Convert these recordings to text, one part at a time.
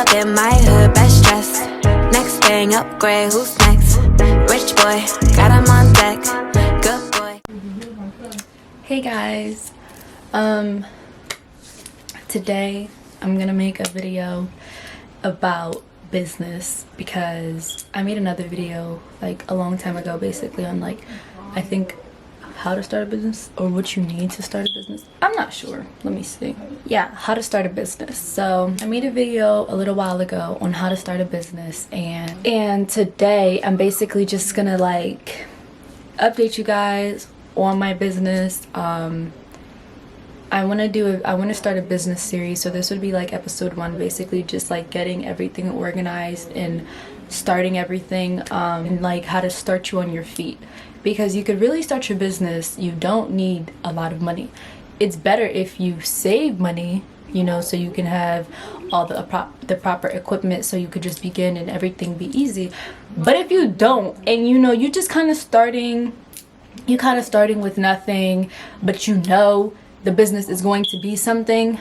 up in my hood, best dressed. Next thing, upgrade, who's next? Rich boy, got him on deck. Good boy. Hey guys, today I'm gonna make a video about business because I made another video like a long time ago, basically on like, I think, how to start a business or what you need to start a business. I'm not sure, let me see. Yeah, how to start a business. So I made a video a little while ago on how to start a business, and today I'm basically just gonna like update you guys on my business. I want to start a business series, so this would be like episode 1, basically just like getting everything organized and starting everything, and like how to start you on your feet, because you could really start your business. You don't need a lot of money. It's better if you save money, you know, so you can have all the proper equipment, so you could just begin and everything be easy. But if you don't, and you know, you're just kind of starting with nothing, but you know the business is going to be something,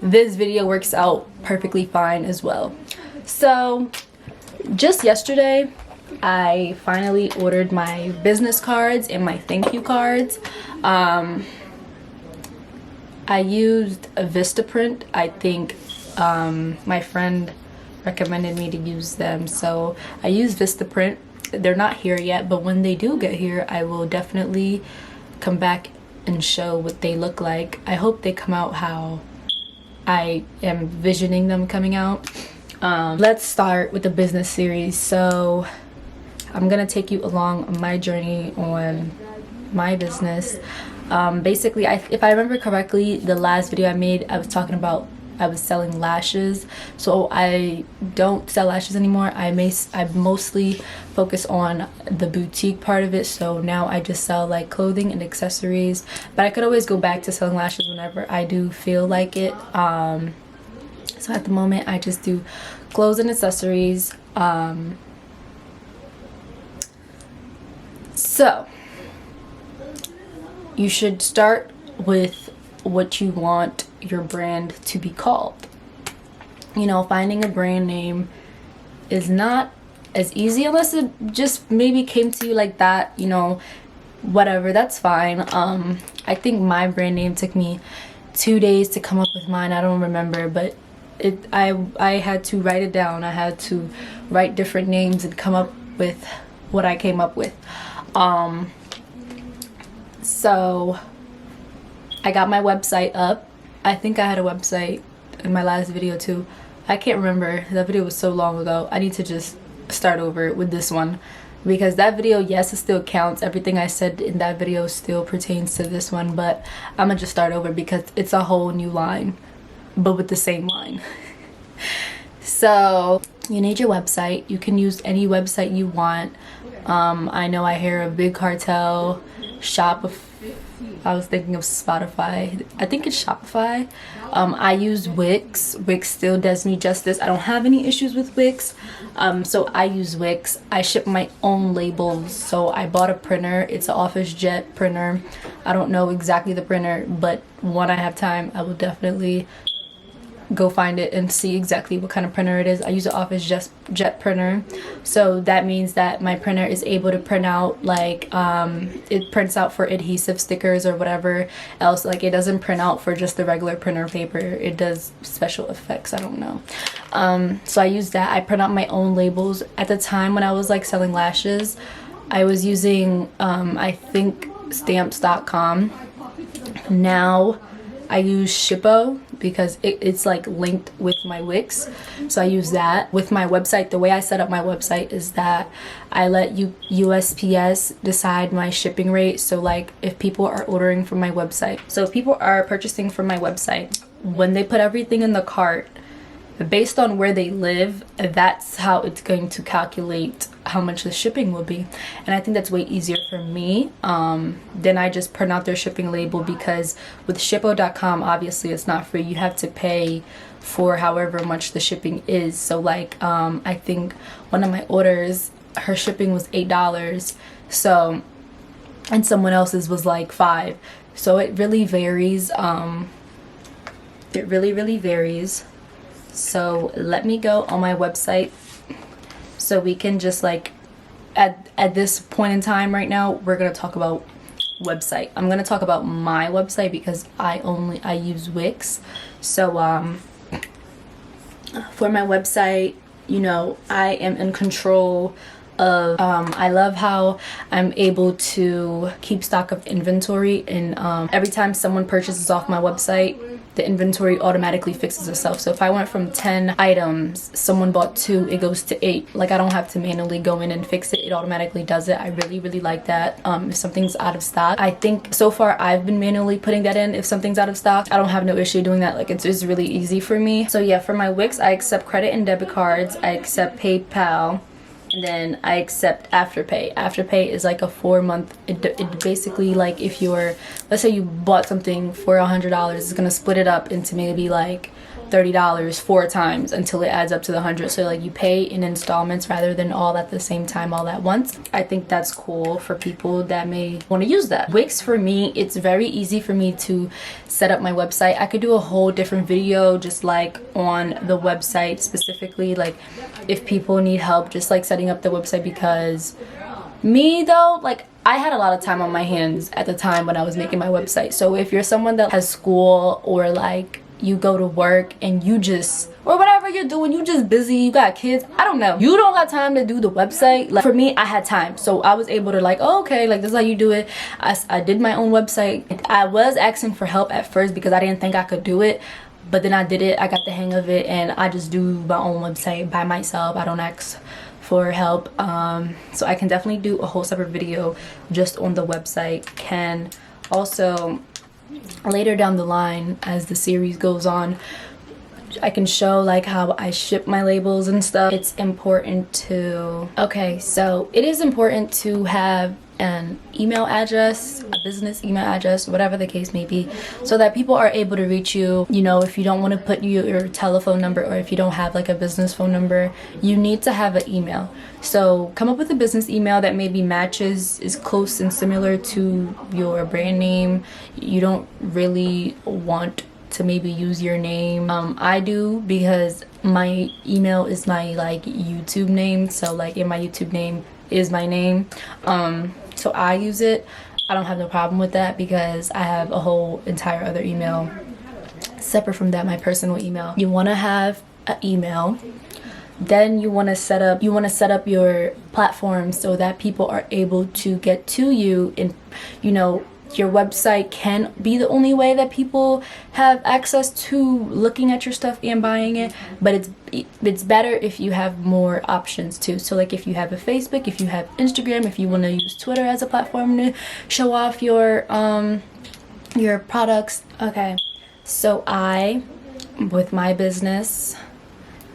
this video works out perfectly fine as well. So just yesterday I finally ordered my business cards and my thank you cards. I used a Vistaprint. I think my friend recommended me to use them, so I used Vistaprint. They're not here yet, but when they do get here, I will definitely come back and show what they look like. I hope they come out how I am visioning them coming out. Let's start with the business series. So I'm gonna take you along my journey on my business. Basically, if I remember correctly, the last video I made, I was talking about I was selling lashes. So I don't sell lashes anymore. I mostly focus on the boutique part of it. So now I just sell like clothing and accessories, but I could always go back to selling lashes whenever I do feel like it. So at the moment I just do clothes and accessories. So you should start with what you want your brand to be called. You know, finding a brand name is not as easy unless it just maybe came to you like that, you know, whatever, that's fine. I think my brand name took me 2 days to come up with mine. I don't remember, but I had to write it down. I had to write different names and come up with what I came up with. So I got my website up. I think I had a website in my last video too. I can't remember. That video was so long ago. I need to just start over with this one, because that video, yes, it still counts. Everything I said in that video still pertains to this one, but I'm gonna just start over because it's a whole new line, but with the same line. So you need your website. You can use any website you want. I know I hear of Big Cartel, Shopify. I was thinking of Spotify. I think it's Shopify. I use Wix. Wix still does me justice. I don't have any issues with Wix. So I use Wix. I ship my own labels. So I bought a printer. It's an Office Jet printer. I don't know exactly the printer, but when I have time, I will definitely go find it and see exactly what kind of printer it is. I use an Office Jet printer, so that means that my printer is able to print out like it prints out for adhesive stickers or whatever else. Like, it doesn't print out for just the regular printer paper. It does special effects. I don't know. So I use that. I print out my own labels. At the time when I was like selling lashes, I was using I think stamps.com. Now I use Shippo because it's like linked with my Wix, so I use that. With my website, the way I set up my website is that I let USPS decide my shipping rate. So like if people are ordering from my website, so if people are purchasing from my website, when they put everything in the cart, based on where they live, that's how it's going to calculate how much the shipping will be. And I think that's way easier for me. Then I just print out their shipping label, because with shippo.com, obviously it's not free. You have to pay for however much the shipping is. So like I think one of my orders, her shipping was $8, so, and someone else's was like $5. So it really varies. It really varies. So let me go on my website so we can just like at this point in time right now, we're gonna talk about website. I'm gonna talk about my website because I use Wix. So for my website, you know, I am in control of I love how I'm able to keep stock of inventory, and every time someone purchases off my website, the inventory automatically fixes itself. So if I went from 10 items, someone bought 2, it goes to 8. Like, I don't have to manually go in and fix it. It automatically does it. I really like that. If something's out of stock, I think so far I've been manually putting that in. If something's out of stock, I don't have no issue doing that. Like, it's really easy for me. So yeah, for my Wix, I accept credit and debit cards. I accept PayPal. And then I accept Afterpay. Afterpay is like a 4-month, it basically, like, if you're, let's say you bought something for $100, it's gonna split it up into maybe like $30 4 times until it adds up to the 100. So like you pay in installments rather than all at the same time, all at once. I think that's cool for people that may want to use that. Wix, for me, it's very easy for me to set up my website. I could do a whole different video just like on the website specifically, like if people need help just like setting up the website, because me though, like, I had a lot of time on my hands at the time when I was making my website. So if you're someone that has school, or like you go to work and you just, or whatever you're doing, you just busy, you got kids, I don't know, you don't got time to do the website. Like, for me, I had time, so I was able to like, oh, okay, like, this is how you do it. I did my own website. I was asking for help at first because I didn't think I could do it, but then I did it, I got the hang of it, and I just do my own website by myself. I don't ask for help. So I can definitely do a whole separate video just on the website. Can also later down the line, as the series goes on, I can show like how I ship my labels and stuff. It's important to, okay, so it is important to have an email address, a business email address, whatever the case may be, so that people are able to reach you. You know, if you don't want to put your telephone number, or if you don't have like a business phone number, you need to have an email. So come up with a business email that maybe matches, is close and similar to your brand name. You don't really want to maybe use your name. I do, because my email is my like YouTube name, so like in my YouTube name is my name. So I use it. I don't have no problem with that, because I have a whole entire other email separate from that, my personal email. You want to have an email, then you want to set up your platform so that people are able to get to you. And you know, your website can be the only way that people have access to looking at your stuff and buying it, but it's better if you have more options too. So like if you have a Facebook, if you have Instagram, if you want to use Twitter as a platform to show off your products. Okay, so with my business,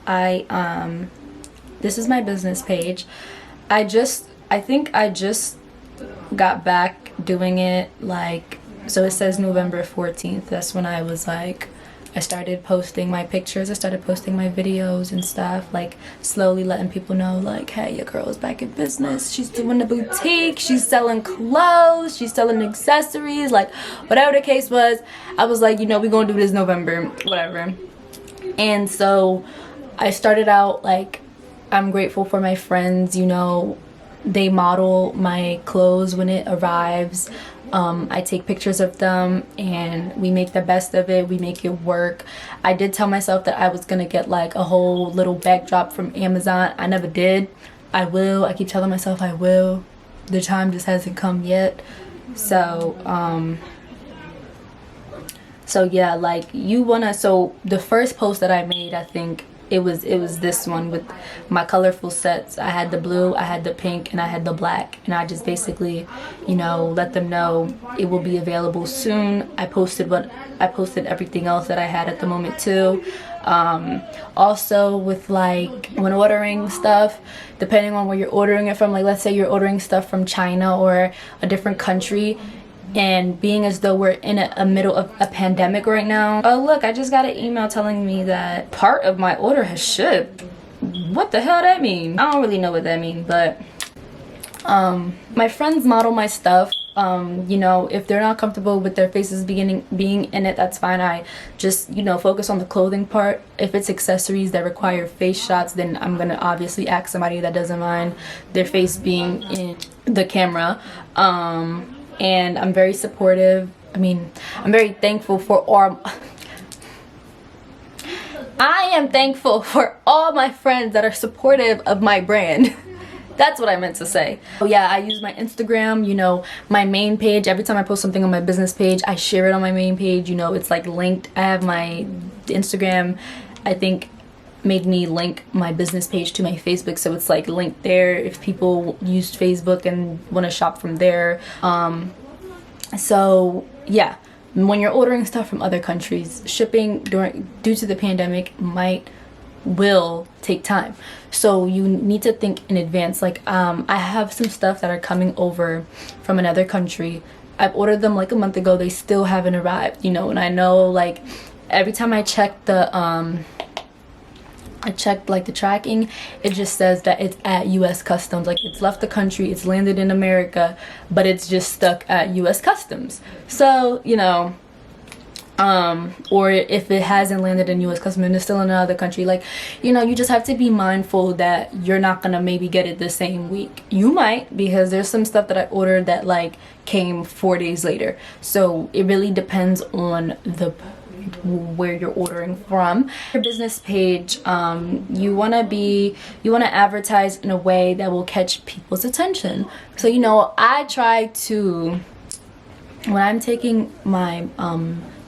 this is my business page. I think I just got back doing it, like, so it says November 14th. That's when I was like, I started posting my pictures, I started posting my videos and stuff, like slowly letting people know like, hey, your girl is back in business. She's doing a boutique, she's selling clothes, she's selling accessories, like whatever the case was. I was like, you know, we're gonna do this November, whatever. And so I started out like, I'm grateful for my friends, you know, they model my clothes when it arrives. I take pictures of them and we make the best of it. We make it work. I did tell myself that I was gonna get like a whole little backdrop from Amazon. I never did. I will. I keep telling myself I will. The time just hasn't come yet. So yeah, like so the first post that I made, I think it was this one with my colorful sets. I had the blue, I had the pink, and I had the black, and I just basically, you know, let them know it will be available soon. I posted everything else that I had at the moment too. Also with like when ordering stuff, depending on where you're ordering it from, like let's say you're ordering stuff from China or a different country, and being as though we're in a middle of a pandemic right now. Oh look, I just got an email telling me that part of my order has shipped. What the hell that mean? I don't really know what that means, but my friends model my stuff. You know, if they're not comfortable with their faces being in it, that's fine. I just, you know, focus on the clothing part. If it's accessories that require face shots, then I'm gonna obviously ask somebody that doesn't mind their face being in the camera. And I'm very supportive. I mean, I'm very thankful for all. I am thankful for all my friends that are supportive of my brand. That's what I meant to say. Oh yeah, I use my Instagram, you know, my main page. Every time I post something on my business page, I share it on my main page. You know, it's like linked. I have my Instagram, I think, made me link my business page to my Facebook, so it's like linked there if people used Facebook and want to shop from there. So yeah, when you're ordering stuff from other countries, shipping due to the pandemic will take time, so you need to think in advance. Like I have some stuff that are coming over from another country. I've ordered them like a month ago. They still haven't arrived, you know, and I know, like, every time I check the I checked like the tracking, it just says that it's at US Customs. Like, it's left the country, it's landed in America, but it's just stuck at US Customs. So, you know, or if it hasn't landed in US Customs and it's still in another country, like, you know, you just have to be mindful that you're not gonna maybe get it the same week. You might, because there's some stuff that I ordered that like came 4 days later. So it really depends on where you're ordering from. Your business page, you want to advertise in a way that will catch people's attention. So, you know, I try to, when I'm taking my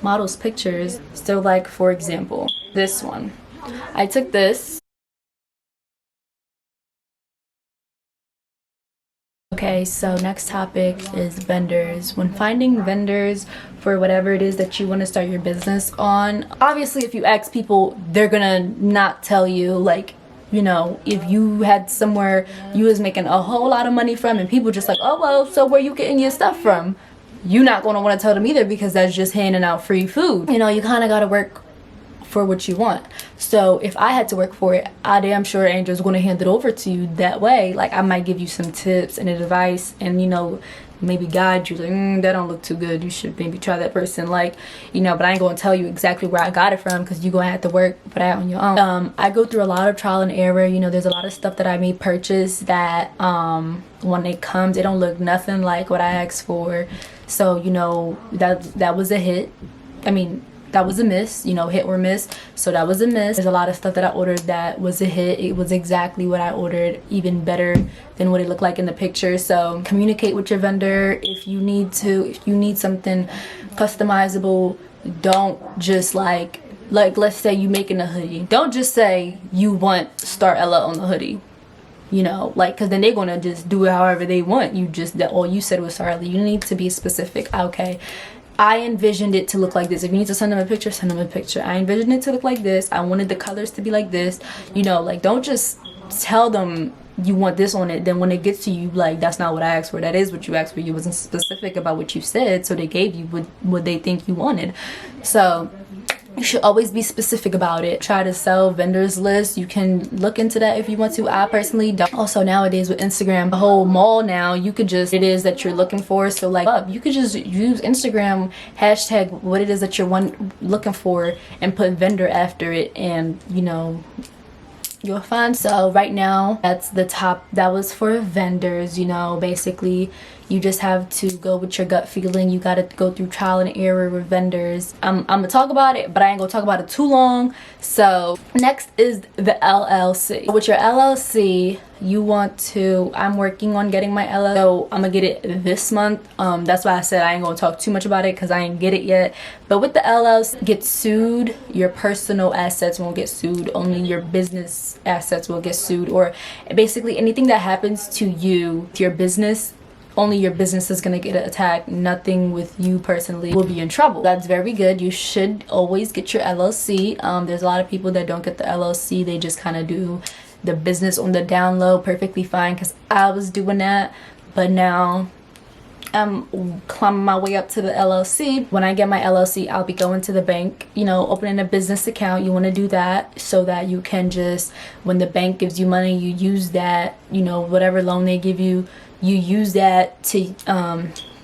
models pictures, so like, for example, this one, I took this. Okay, so next topic is vendors. When finding vendors for whatever it is that you want to start your business on, obviously if you ask people, they're gonna not tell you. Like, you know, if you had somewhere you was making a whole lot of money from and people just like, oh well, so where you getting your stuff from? You're not gonna want to tell them either, because that's just handing out free food. You know, you kind of gotta work for what you want. So if I had to work for it, I damn sure Angel's gonna hand it over to you that way. Like, I might give you some tips and advice, and, you know, maybe guide you, like, that don't look too good, you should maybe try that person, like, you know, but I ain't gonna tell you exactly where I got it from, because you're gonna have to work for that on your own. I go through a lot of trial and error. You know, there's a lot of stuff that I may purchase that when it comes, it don't look nothing like what I asked for. So, you know, that was a hit. I mean, that was a miss, you know, hit or miss. So that was a miss. There's a lot of stuff that I ordered that was a hit. It was exactly what I ordered, even better than what it looked like in the picture. So communicate with your vendor. If you need something customizable, don't just like let's say you making a hoodie. Don't just say you want Star Ella on the hoodie. You know, like, because then they're gonna just do it however they want. All you said was Star Ella. You need to be specific. Okay, I envisioned it to look like this. If you need to send them a picture, send them a picture. I envisioned it to look like this. I wanted the colors to be like this. You know, like, don't just tell them you want this on it, then when it gets to you, like, that's not what I asked for. That is what you asked for. You wasn't specific about what you said, so they gave you what they think you wanted. So you should always be specific about it. Try to sell vendors list. You can look into that if you want to. I personally don't. Also, nowadays with Instagram, the whole mall now, you could just, it is that you're looking for. So like, you could just use Instagram hashtag what it is that you're looking for and put vendor after it, and, you know, you'll find. So right now, that's the top. That was for vendors. You know, basically you just have to go with your gut feeling. You got to go through trial and error with vendors. I'm gonna talk about it, but I ain't gonna talk about it too long. So next is the LLC. With your LLC, you want to, I'm working on getting my LLC, so I'm gonna get it this month. That's why I said I ain't gonna talk too much about it, because I ain't get it yet. But with the LLC, get sued, your personal assets won't get sued, only your business assets will get sued. Or basically anything that happens to you, to your business, only your business is gonna get attacked. Nothing with you personally will be in trouble. That's very good. You should always get your LLC. There's a lot of people that don't get the LLC. They just kind of do the business on the down low. Perfectly fine, because I was doing that, but now I'm climbing my way up to the LLC. When I get my LLC, I'll be going to the bank, you know, opening a business account. You want to do that so that you can just, when the bank gives you money, you use that, you know, whatever loan they give you, you use that to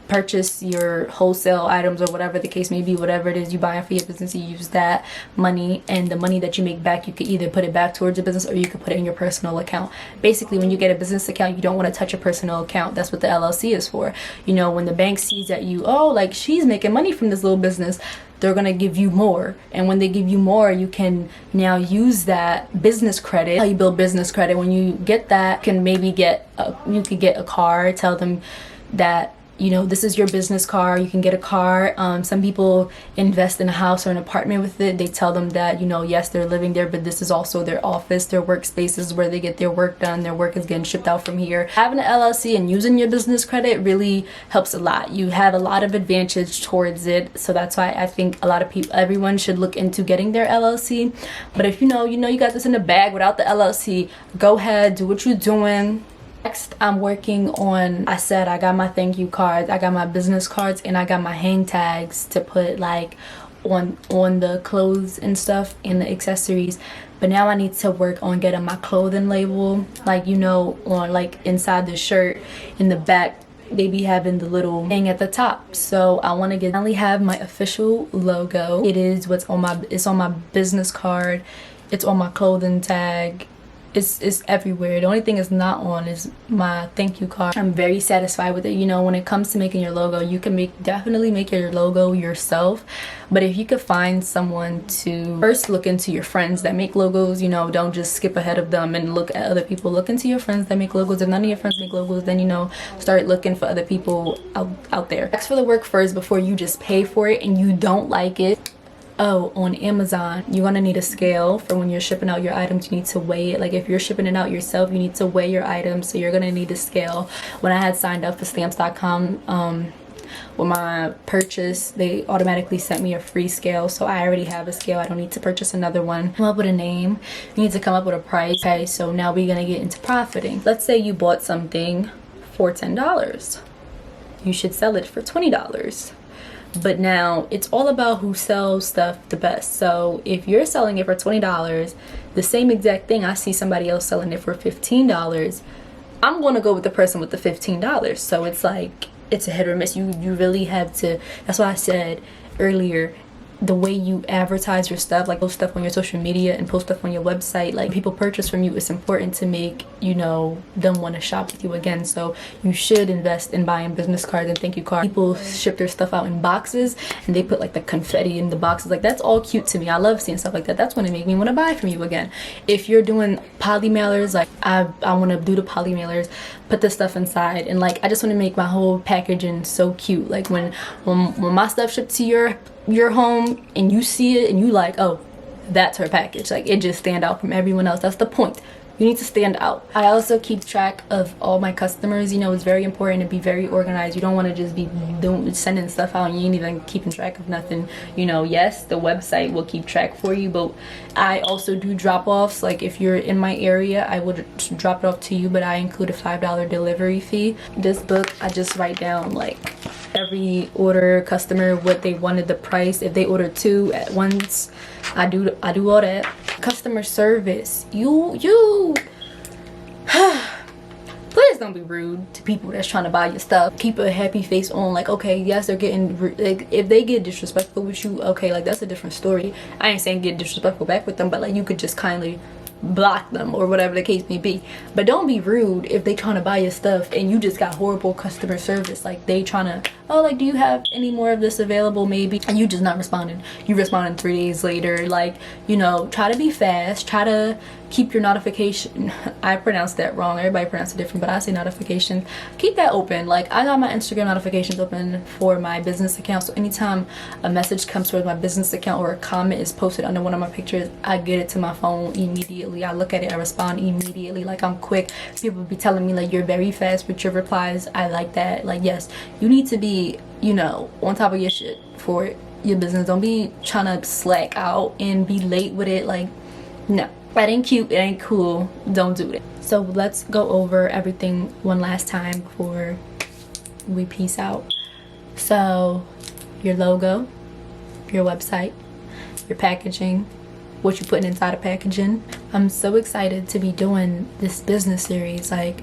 purchase your wholesale items or whatever the case may be, whatever it is you buy for your business, you use that money, and the money that you make back, you could either put it back towards your business or you could put it in your personal account. Basically, when you get a business account, you don't want to touch your personal account. That's what the LLC is for. You know, when the bank sees that you, oh, like she's making money from this little business, they're gonna give you more. And when they give you more, you can now use that business credit. How you build business credit? When you get that, you can maybe get a car. Tell them that, you know, this is your business car. You can get a car. Some people invest in a house or an apartment with it. They tell them that, you know, yes, they're living there, but this is also their office, their workspaces where they get their work done. Their work is getting shipped out from here. Having an LLC and using your business credit really helps a lot. You have a lot of advantage towards it. So that's why I think a lot of people, everyone should look into getting their LLC. But if you know you got this in the bag without the LLC, go ahead, do what you're doing. Next, I'm working on, I said I got my thank you cards, I got my business cards, and I got my hang tags to put like on the clothes and stuff and the accessories. But now I need to work on getting my clothing label, like, you know, on like inside the shirt, in the back they be having the little thing at the top. So I want to finally have my official logo. It's on my business card, it's on my clothing tag. It's everywhere. The only thing it's not on is my thank you card. I'm very satisfied with it. You know, when it comes to making your logo, you can definitely make your logo yourself. But if you could find someone to first look into your friends that make logos, you know, don't just skip ahead of them and look at other people. Look into your friends that make logos. If none of your friends make logos, then, you know, start looking for other people out there. Ask for the work first before you just pay for it and you don't like it. Oh, on Amazon, you're gonna need a scale for when you're shipping out your items. You need to weigh it. Like if you're shipping it out yourself, you need to weigh your items, so you're gonna need a scale. When I had signed up for stamps.com, with my purchase, they automatically sent me a free scale, so I already have a scale. I don't need to purchase another one. Come up with a name. You need to come up with a price. Okay, so now we're gonna get into profiting. Let's say you bought something for $10. You should sell it for $20. But now it's all about who sells stuff the best. So if you're selling it for $20, the same exact thing, I see somebody else selling it for $15, I'm going to go with the person with the $15. So it's like, it's a hit or miss. You really have to, that's why I said earlier, the way you advertise your stuff, like post stuff on your social media and post stuff on your website, like people purchase from you, it's important to make, you know, them want to shop with you again. So you should invest in buying business cards and thank you cards. People ship their stuff out in boxes and they put like the confetti in the boxes. Like that's all cute to me. I love seeing stuff like that. That's when it make me want to buy from you again. If you're doing poly mailers, like I want to do the poly mailers, put the stuff inside, and like I just want to make my whole packaging so cute. Like when my stuff shipped to your home and you see it and you like, oh, that's her package, like it just stand out from everyone else. That's the point. You need to stand out. I also keep track of all my customers. You know, it's very important to be very organized. You don't want to just be sending stuff out and you ain't even keeping track of nothing. You know, yes, the website will keep track for you, but I also do drop-offs. Like if you're in my area, I would drop it off to you, but I include a $5 delivery fee. This book, I just write down like every order, customer, what they wanted, the price. If they order 2 at once, I do all that. Customer service, you please don't be rude to people that's trying to buy your stuff. Keep a happy face on. Like, okay, yes, they're getting, like, if they get disrespectful with you, okay, like that's a different story. I ain't saying get disrespectful back with them, but like you could just kindly block them or whatever the case may be. But don't be rude if they trying to buy your stuff and you just got horrible customer service. Like they trying to, oh, like, do you have any more of this available maybe, and you just not responding. You responding 3 days later. Like, you know, try to be fast, try to keep your notification, I pronounced that wrong, everybody pronounced it different, but I say notifications, keep that open. Like I got my Instagram notifications open for my business account, so anytime a message comes towards my business account or a comment is posted under one of my pictures, I get it to my phone immediately. I look at it, I respond immediately. Like I'm quick. People be telling me like you're very fast with your replies. I like that. Like, yes, you need to be, you know, on top of your shit for your business. Don't be trying to slack out and be late with it. Like, no, that ain't cute, it ain't cool. Don't do it. So let's go over everything one last time before we peace out. So your logo, your website, your packaging, what you're putting inside of packaging. I'm so excited to be doing this business series. Like,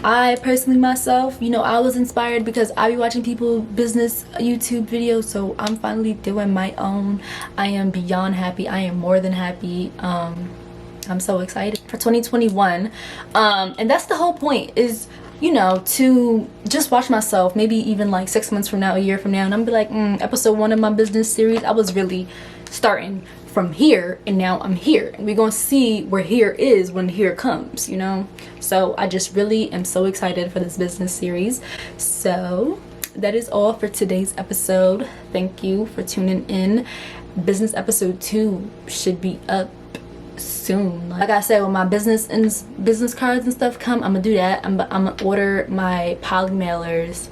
I personally myself, you know, I was inspired because I be watching people business YouTube videos, so I'm finally doing my own. I am beyond happy. I am more than happy. I'm so excited for 2021, and that's the whole point, is, you know, to just watch myself maybe even like 6 months from now, a year from now, and I'm be like, episode 1 of my business series, I was really starting from here, and now I'm here, and we're gonna see where here is when here comes, you know. So I just really am so excited for this business series. So that is all for today's episode. Thank you for tuning in. Business episode 2 should be up soon. Like I said, when my business cards and stuff come, I'm gonna do that. I'm gonna order my poly mailers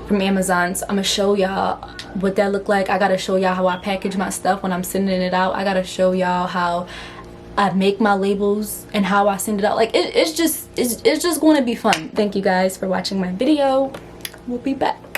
from Amazon. So I'm gonna show y'all what that look like. I gotta show y'all how I package my stuff when I'm sending it out. I gotta show y'all how I make my labels and how I send it out. Like it's just going to be fun. Thank you guys for watching my video. We'll be back.